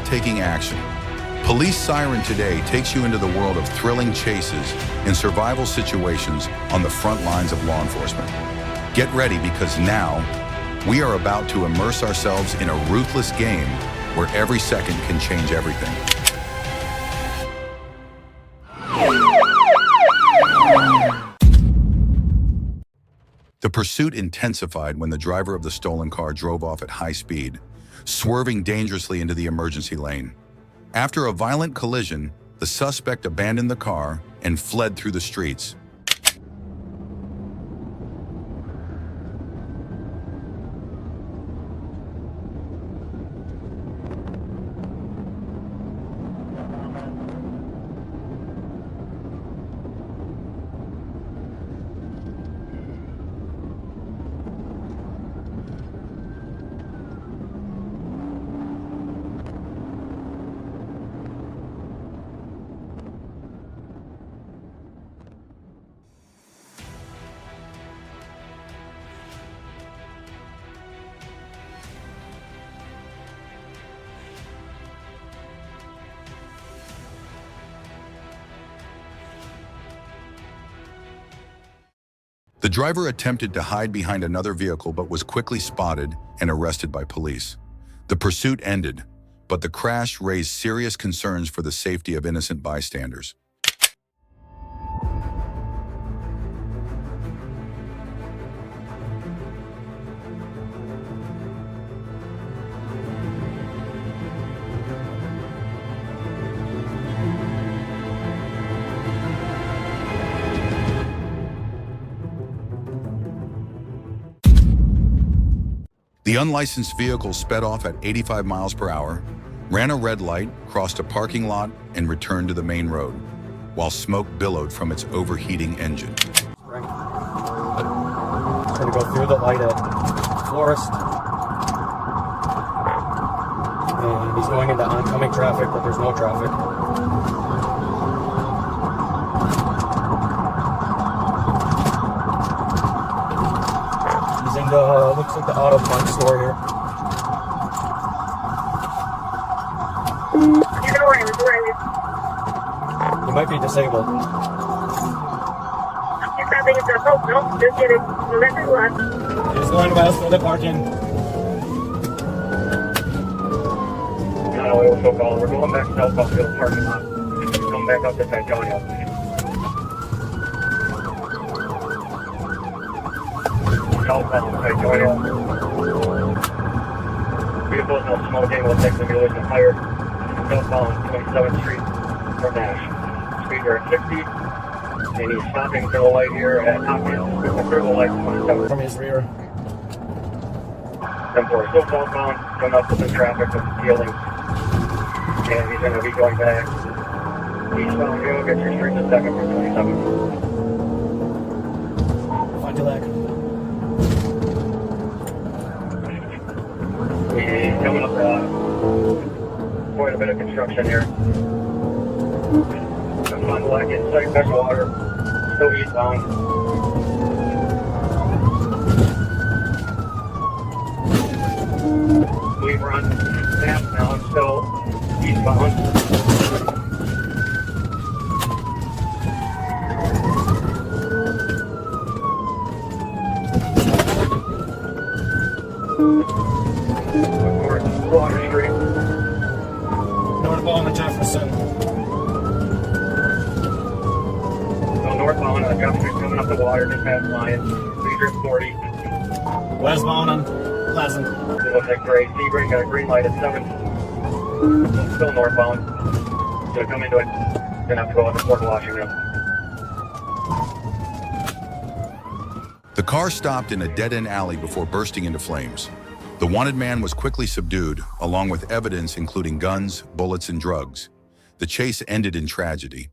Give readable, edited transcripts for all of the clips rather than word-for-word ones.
breathtaking action. Police Siren Today takes you into the world of thrilling chases and survival situations on the front lines of law enforcement. Get ready, because now we are about to immerse ourselves in a ruthless game where every second can change everything. The pursuit intensified when the driver of the stolen car drove off at high speed, swerving dangerously into the emergency lane. After a violent collision, the suspect abandoned the car and fled through the streets. The driver attempted to hide behind another vehicle but was quickly spotted and arrested by police. The pursuit ended, but the crash raised serious concerns for the safety of innocent bystanders. The unlicensed vehicle sped off at 85 miles per hour, ran a red light, crossed a parking lot, and returned to the main road, while smoke billowed from its overheating engine. Right. It's going to go through the light at Florist. And he's going into oncoming traffic, but there's no traffic. Looks like the auto parts store here. You might be disabled. Just going west for the parking. We're going back to South parking lot. Come back up to St. Johnny. Southbound, okay, join in. Vehicles no smoking, we'll take the mules and fire. Southbound 27th Street from Nash. Speed here at 60. And he's stopping for the light here at Hopkins. Through the light 27th. From his rear. 10-4, still southbound, coming up with the traffic with healing. And he's going to be going back eastbound. You'll get your street in a second from 27th. Find your leg. Coming up, quite a bit of construction here. Coming on the leg inside Freshwater, still eastbound. We've run fast now, still eastbound. Water Street. Northbound on Jefferson. So northbound on Jefferson, coming up the water, just past Lions. Speed 40. Westbound on Pleasant. It looks like gray. Sebring got a green light at 7. Still northbound. Gonna come into it. Gonna have to go into Port Washington. The car stopped in a dead-end alley before bursting into flames. The wanted man was quickly subdued, along with evidence including guns, bullets, and drugs. The chase ended in tragedy.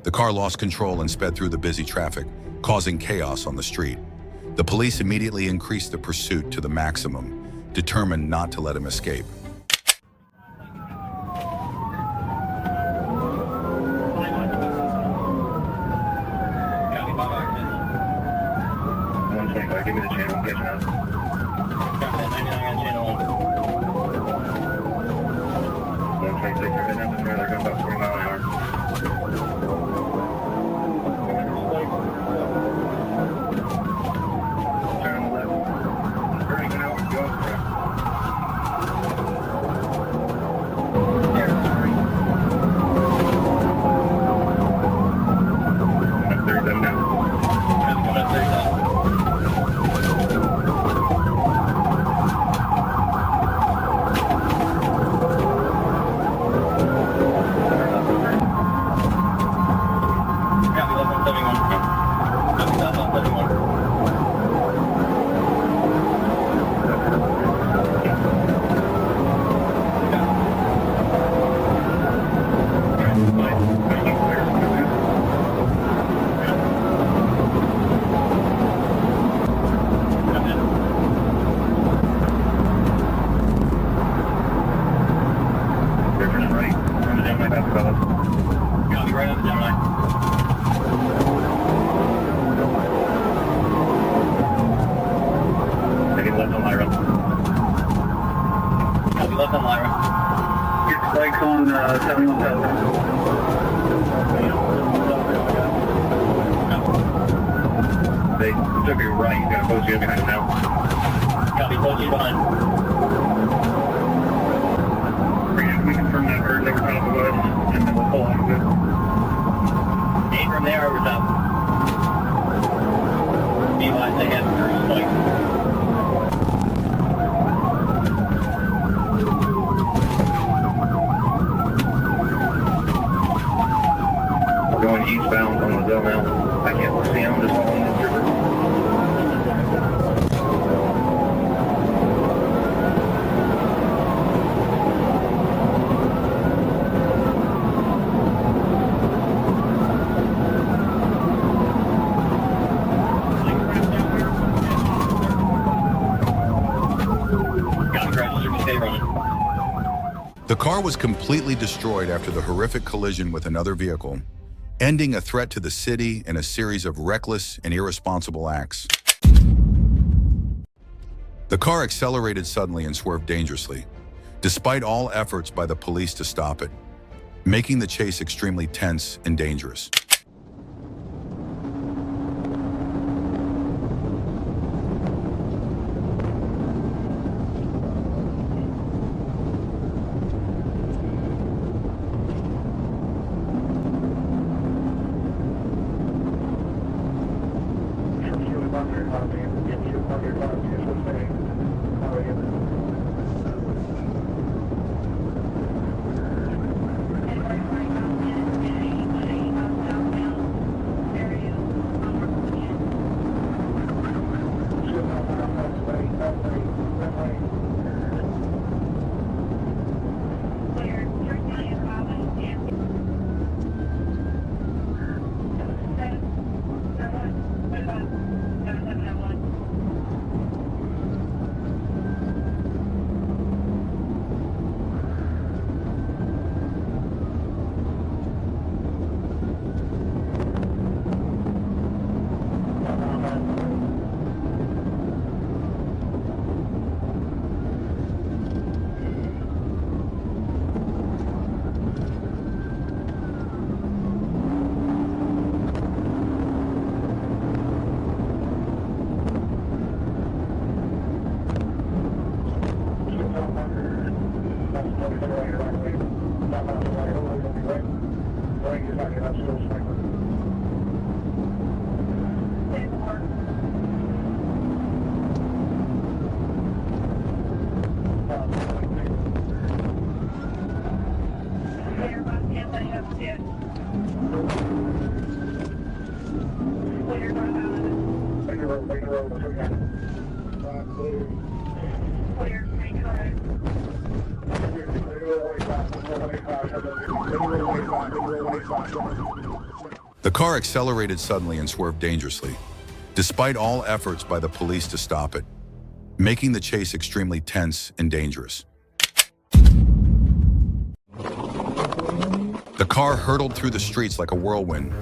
The car lost control and sped through the busy traffic, causing chaos on the street. The police immediately increased the pursuit to the maximum, determined not to let him escape. give me the channel, I'm catching up. Got that 99 on channel 1. 126, they're heading up this way, they're going about 40 miles an hour. Turn on the left. Turning out, go up there. Bike's on 71,000. They took you right, you gotta post you behind them now. Copy, post you behind. We confirm that bird, they were top of us, and then we'll pull off of it. Eight from there over top. Meanwhile, they have first spike. Going eastbound on the zone now. I can't see them, just following the river. The car was completely destroyed after the horrific collision with another vehicle, ending a threat to the city and a series of reckless and irresponsible acts. The car accelerated suddenly and swerved dangerously, despite all efforts by the police to stop it, making the chase extremely tense and dangerous. The car accelerated suddenly and swerved dangerously, despite all efforts by the police to stop it, making the chase extremely tense and dangerous. The car hurtled through the streets like a whirlwind,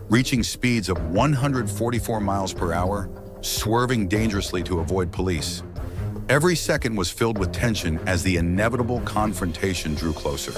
reaching speeds of 144 miles per hour swerving dangerously to avoid police. Every second was filled with tension as the inevitable confrontation drew closer.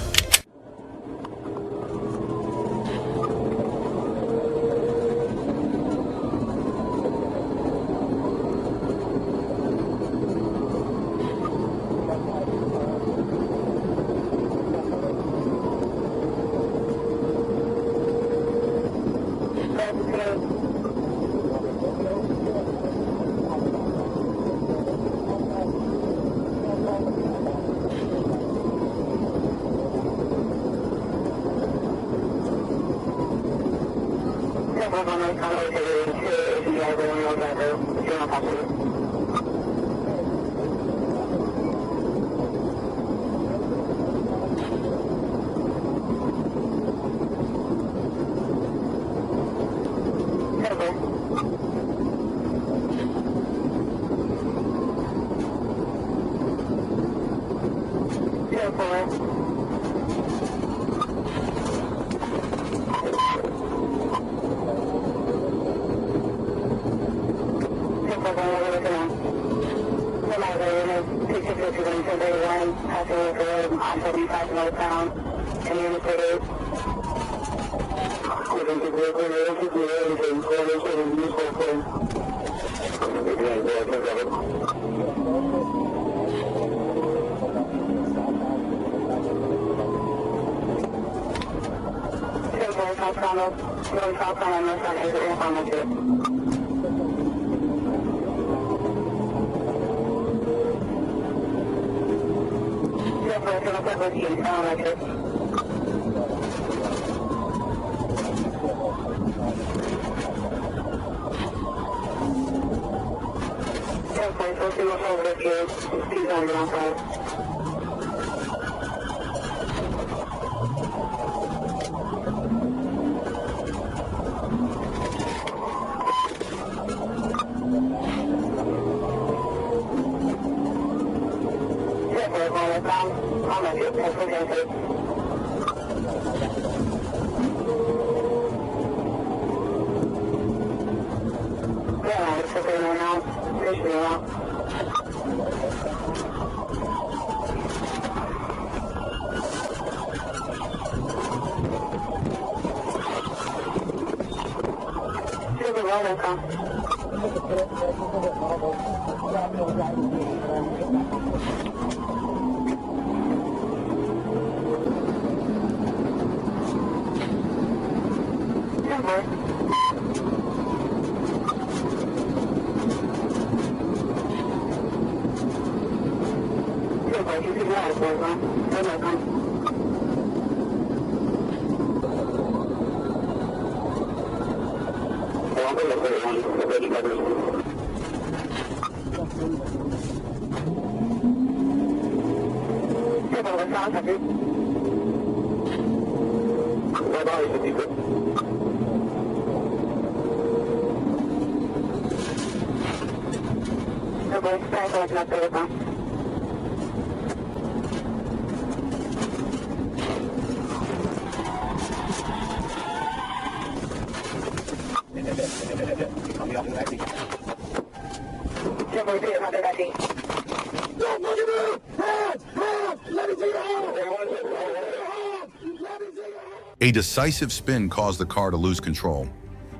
A decisive spin caused the car to lose control.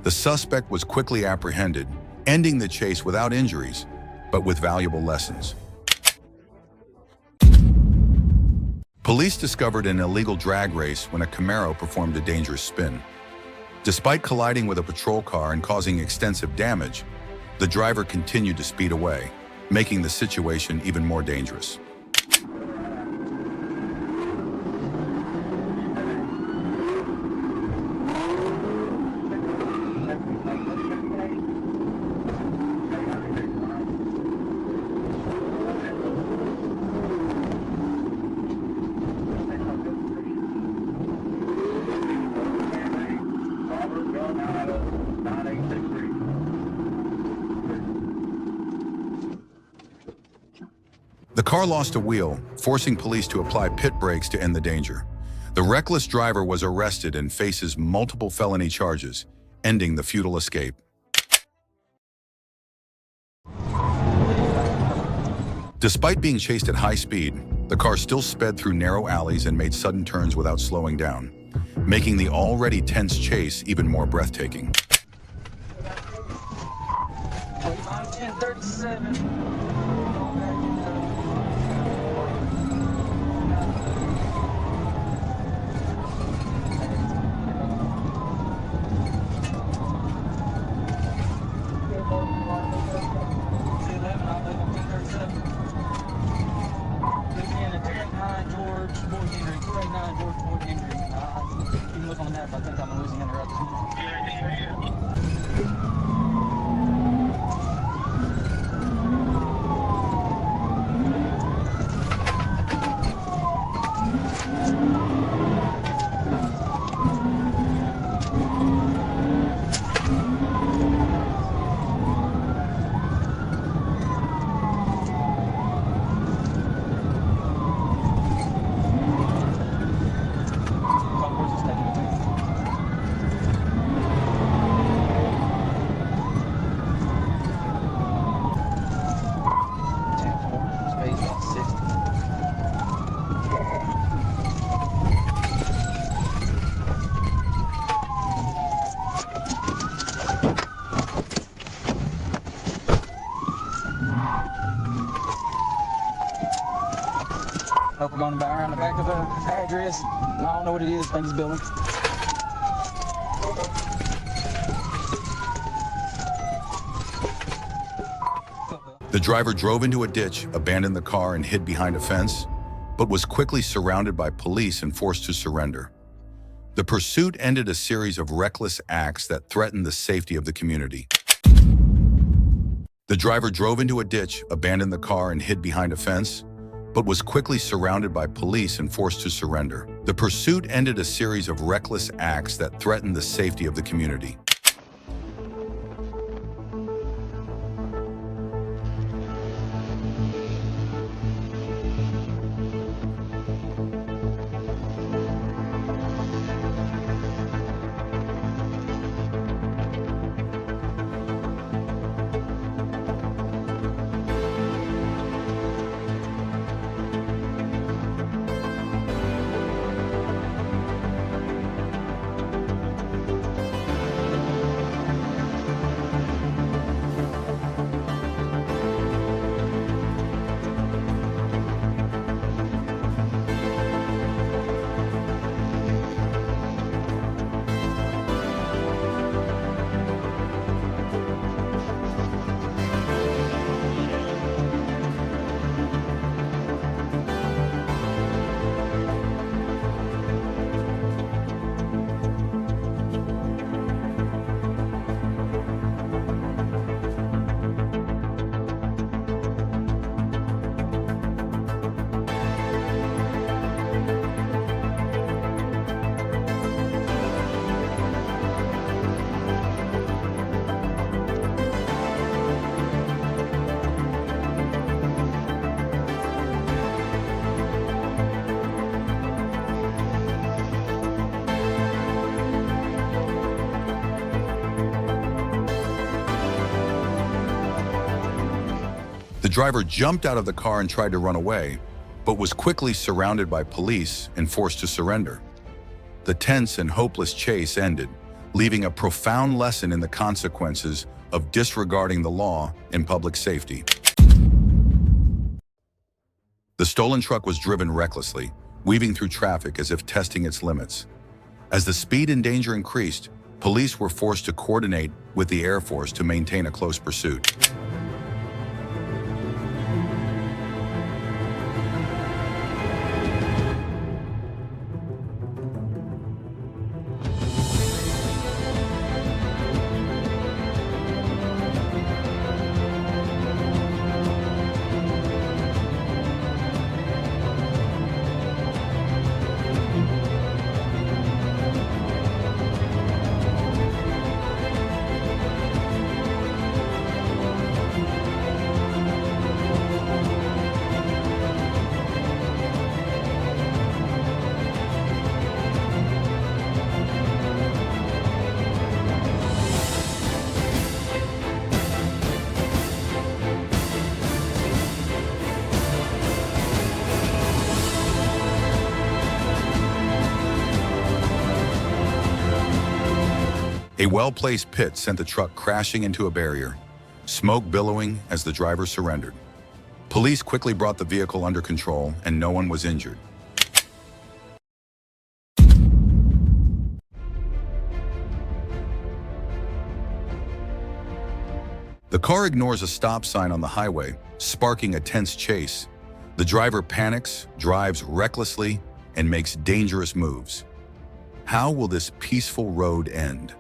The suspect was quickly apprehended, ending the chase without injuries, but with valuable lessons. Police discovered an illegal drag race when a Camaro performed a dangerous spin. Despite colliding with a patrol car and causing extensive damage, the driver continued to speed away, making the situation even more dangerous. The car lost a wheel, forcing police to apply pit brakes to end the danger. The reckless driver was arrested and faces multiple felony charges, ending the futile escape. Despite being chased at high speed, the car still sped through narrow alleys and made sudden turns without slowing down, making the already tense chase even more breathtaking. 1037. Hope we're going around the back of the address. I don't know what it is. I think it's building. The driver drove into a ditch, abandoned the car, and hid behind a fence, but was quickly surrounded by police and forced to surrender. The pursuit ended a series of reckless acts that threatened the safety of the community. The driver drove into a ditch, abandoned the car, and hid behind a fence, but was quickly surrounded by police and forced to surrender. The pursuit ended a series of reckless acts that threatened the safety of the community. The driver jumped out of the car and tried to run away, but was quickly surrounded by police and forced to surrender. The tense and hopeless chase ended, leaving a profound lesson in the consequences of disregarding the law in public safety. The stolen truck was driven recklessly, weaving through traffic as if testing its limits. As the speed and danger increased, police were forced to coordinate with the Air Force to maintain a close pursuit. A well-placed pit sent the truck crashing into a barrier, smoke billowing as the driver surrendered. Police quickly brought the vehicle under control and no one was injured. The car ignores a stop sign on the highway, sparking a tense chase. The driver panics, drives recklessly, and makes dangerous moves. How will this peaceful road end?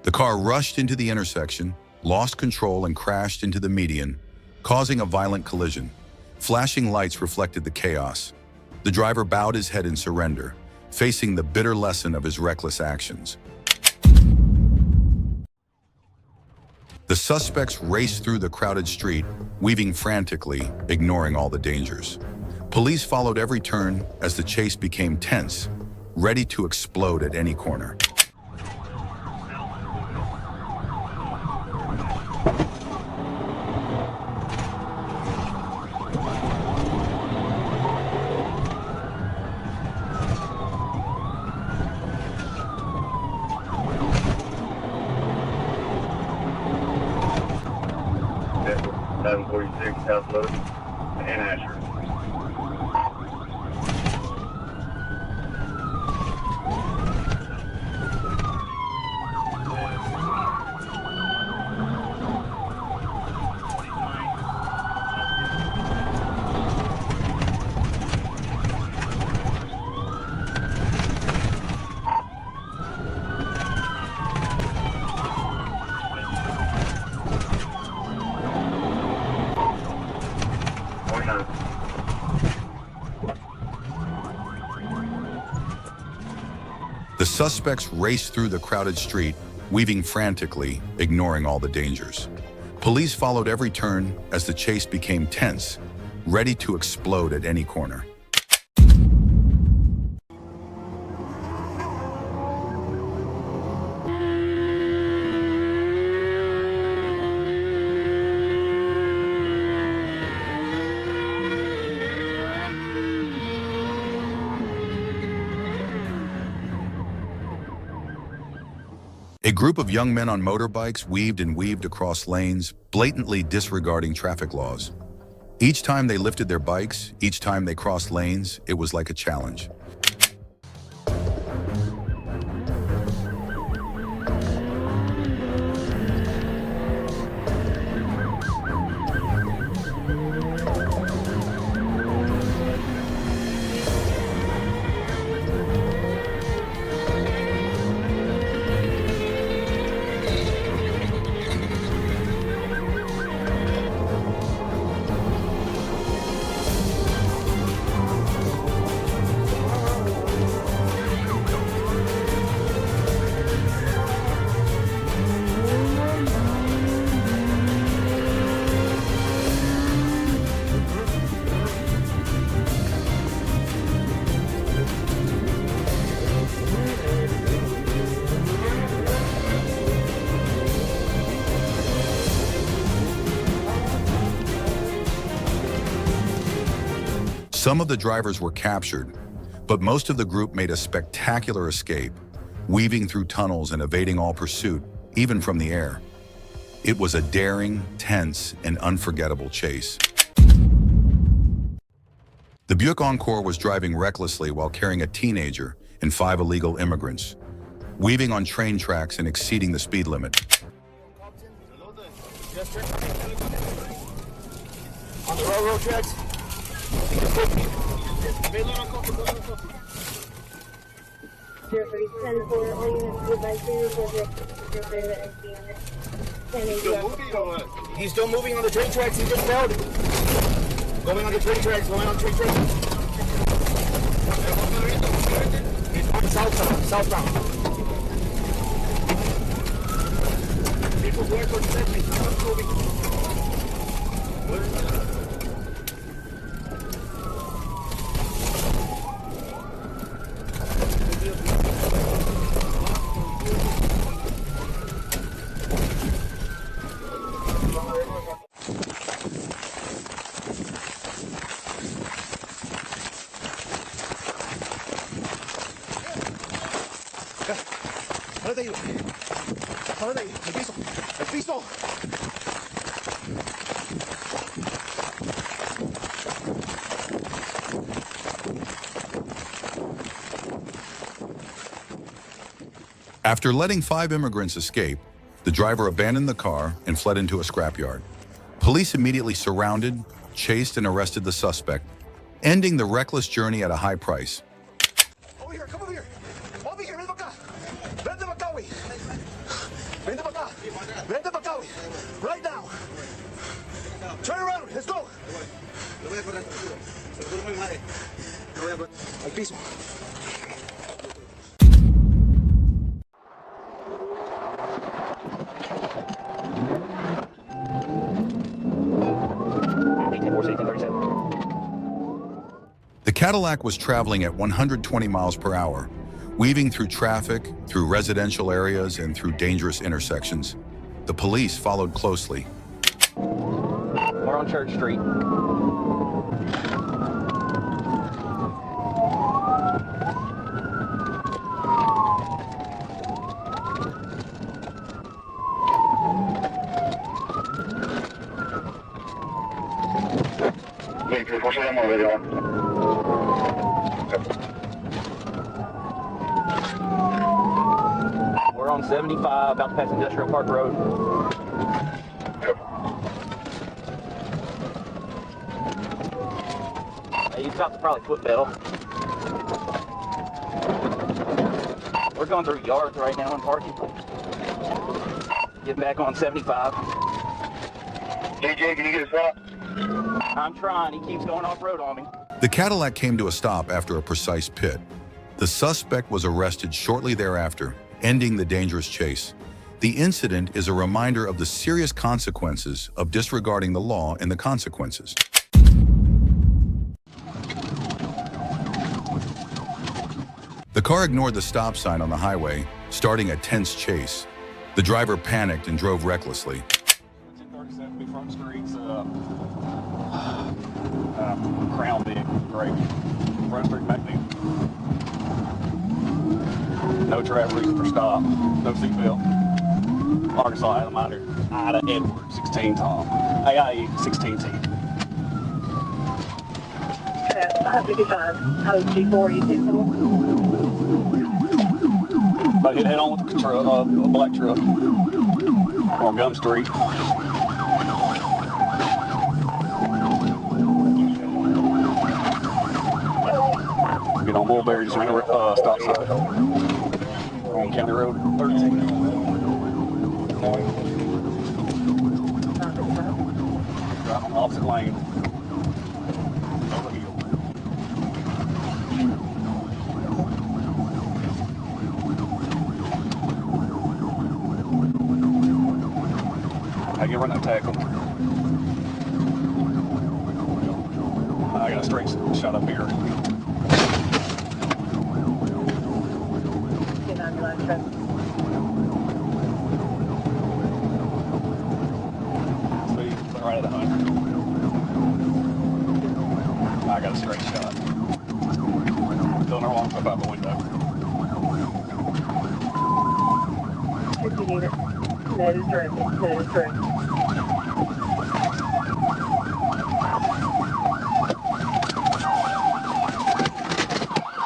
The car rushed into the intersection, lost control and crashed into the median, causing a violent collision. Flashing lights reflected the chaos. The driver bowed his head in surrender, facing the bitter lesson of his reckless actions. The suspects raced through the crowded street, weaving frantically, ignoring all the dangers. Police followed every turn as the chase became tense, ready to explode at any corner. South Load and Asher. The suspects raced through the crowded street, weaving frantically, ignoring all the dangers. Police followed every turn as the chase became tense, ready to explode at any corner. A group of young men on motorbikes weaved and weaved across lanes, blatantly disregarding traffic laws. Each time they lifted their bikes, each time they crossed lanes, it was like a challenge. Some of the drivers were captured, but most of the group made a spectacular escape, weaving through tunnels and evading all pursuit, even from the air. It was a daring, tense, and unforgettable chase. The Buick Encore was driving recklessly while carrying a teenager and 5 illegal immigrants, weaving on train tracks and exceeding the speed limit. On the railroad tracks? He's still moving on the train tracks. He just failed. Going on the train tracks. Going on train tracks. He's going southbound. Southbound. Go ahead, go to me. What's moving? ¡Al piso! ¡Al piso! After letting 5 immigrants escape, the driver abandoned the car and fled into a scrapyard. Police immediately surrounded, chased, and arrested the suspect, ending the reckless journey at a high price. Over here, come over here. Over here, ven para acá. Vente para acá, güey. Vente para acá. Vente para acá, güey. Right now. Turn around, let's go. Al piso. The Cadillac was traveling at 120 miles per hour, weaving through traffic, through residential areas, and through dangerous intersections. The police followed closely. We're on Church Street. We're on 75, about to pass Industrial Park Road. Hey, you've got the probably foot pedal. We're going through yards right now and parking. Getting back on 75. JJ, can you get us up? I'm trying, he keeps going off-road on me. The Cadillac came to a stop after a precise pit. The suspect was arrested shortly thereafter, ending the dangerous chase. The incident is a reminder of the serious consequences of disregarding the law and the consequences. The car ignored the stop sign on the highway, starting a tense chase. The driver panicked and drove recklessly. 1037 Big Front Streets, Crown Big, great. Front Street Magnet. No traffic reason for stop. No seatbelt. Arkansas, Ida Edward, 16 Tom. AIE, 16 T. 55, code G4, you do. But hit head on with the truck, a black truck. On Gum Street. Get on Mulberry, just ran a stop sign. On County Road 13. Drive on the opposite lane. Over hill. I can run that tackle. I got a straight shot up here. Get on your line, traffic. Speed, right at 100. I got a straight shot. Don't know why I'm out the window. 50 units. That is correct. That is correct.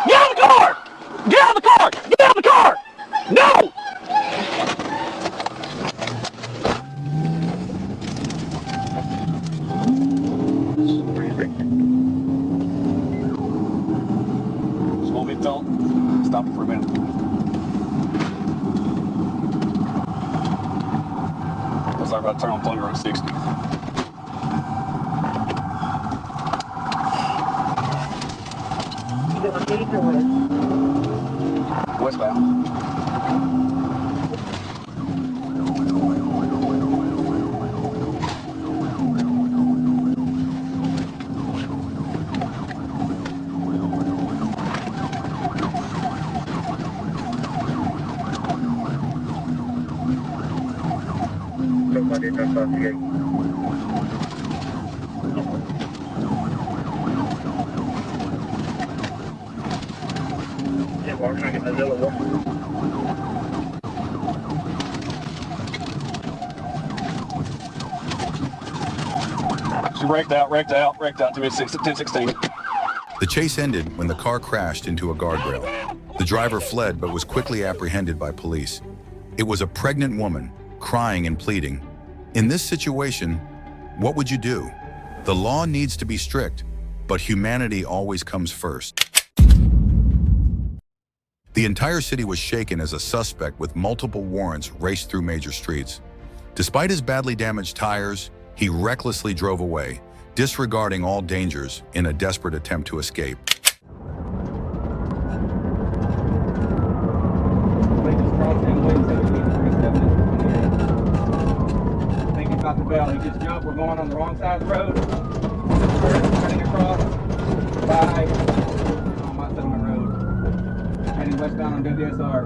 Get out of the car! Get out of the car! Get out of the car! No! Just won't be told. Stop it for a minute. Looks like we're about to turn on Thunder Road 60. You going east or west? Westbound. Somebody investigate. Yeah, we're trying to get the little one. She wrecked out to me at 10:16. The chase ended when the car crashed into a guardrail. The driver fled but was quickly apprehended by police. It was a pregnant woman, crying and pleading. In this situation, what would you do? The law needs to be strict, but humanity always comes first. The entire city was shaken as a suspect with multiple warrants raced through major streets. Despite his badly damaged tires, he recklessly drove away, disregarding all dangers in a desperate attempt to escape. Thinking about the bell, he just jumped. We're going on the wrong side of the road. Turning across by on my settlement road. Heading westbound on WSR.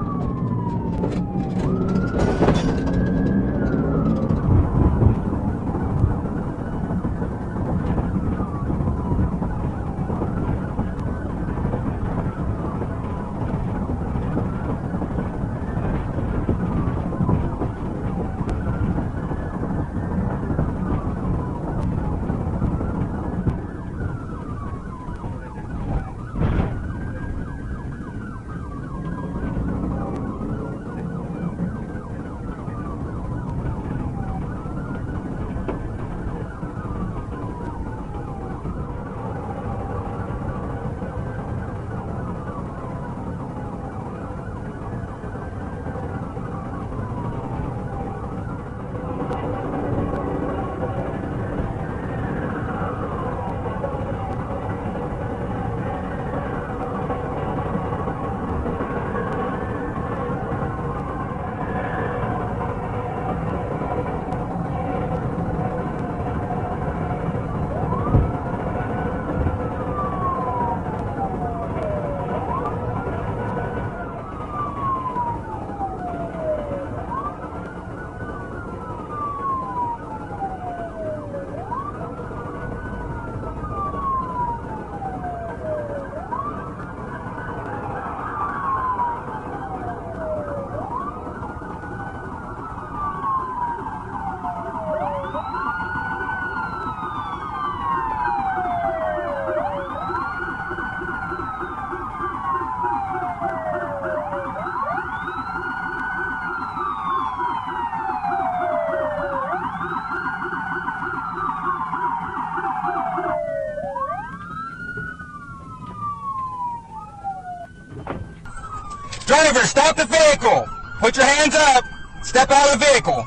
Driver, stop the vehicle. Put your hands up. Step out of the vehicle.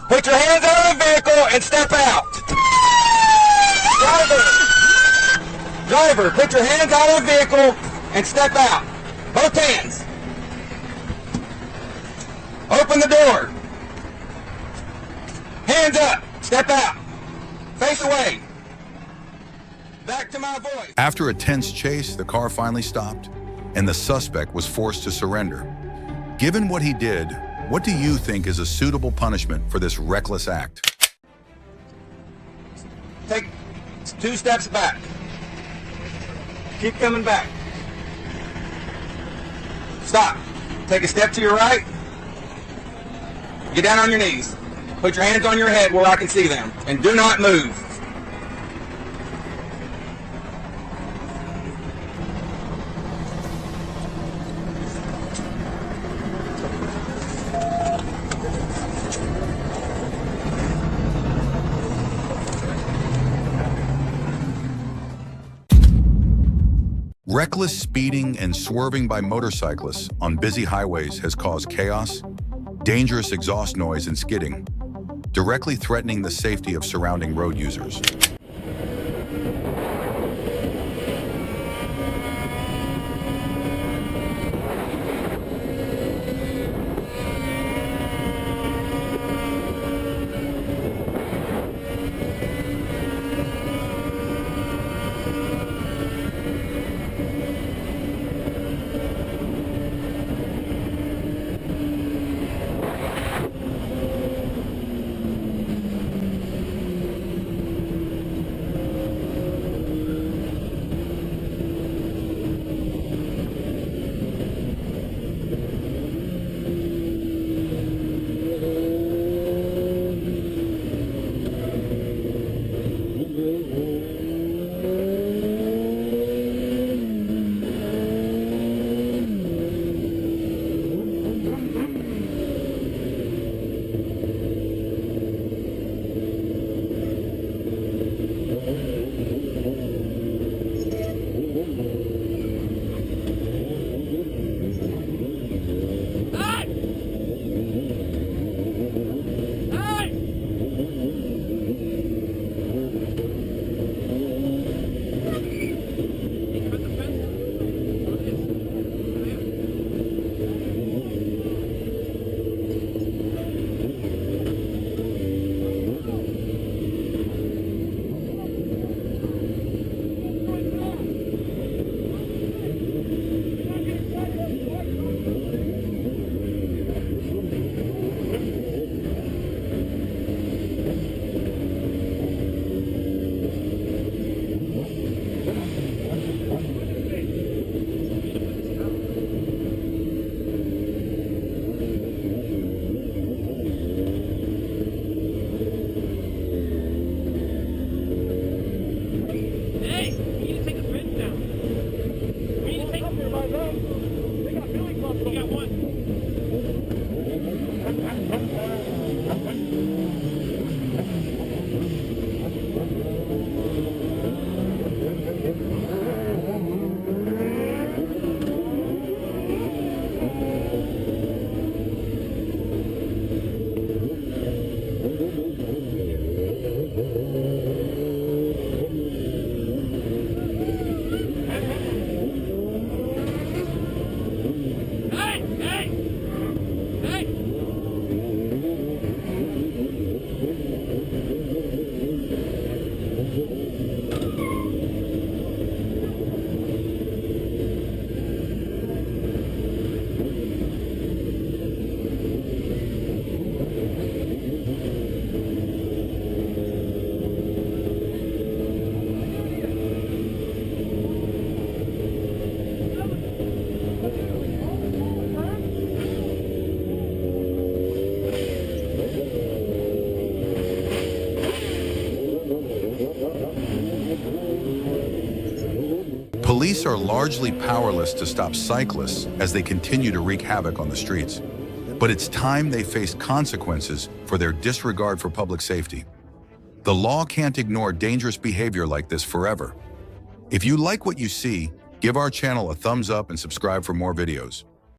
Put your hands out of the vehicle and step out. Driver, put your hands out of the vehicle and step out. Both hands. Open the door. Hands up. Step out. Face away. Back to my voice. After a tense chase, the car finally stopped, and the suspect was forced to surrender. Given what he did, what do you think is a suitable punishment for this reckless act? Take 2 steps back. Keep coming back. Stop. Take a step to your right. Get down on your knees. Put your hands on your head where I can see them. And do not move. Reckless speeding and swerving by motorcyclists on busy highways has caused chaos, dangerous exhaust noise and skidding, directly threatening the safety of surrounding road users. Police are largely powerless to stop cyclists as they continue to wreak havoc on the streets. But it's time they faced consequences for their disregard for public safety. The law can't ignore dangerous behavior like this forever. If you like what you see, give our channel a thumbs up and subscribe for more videos.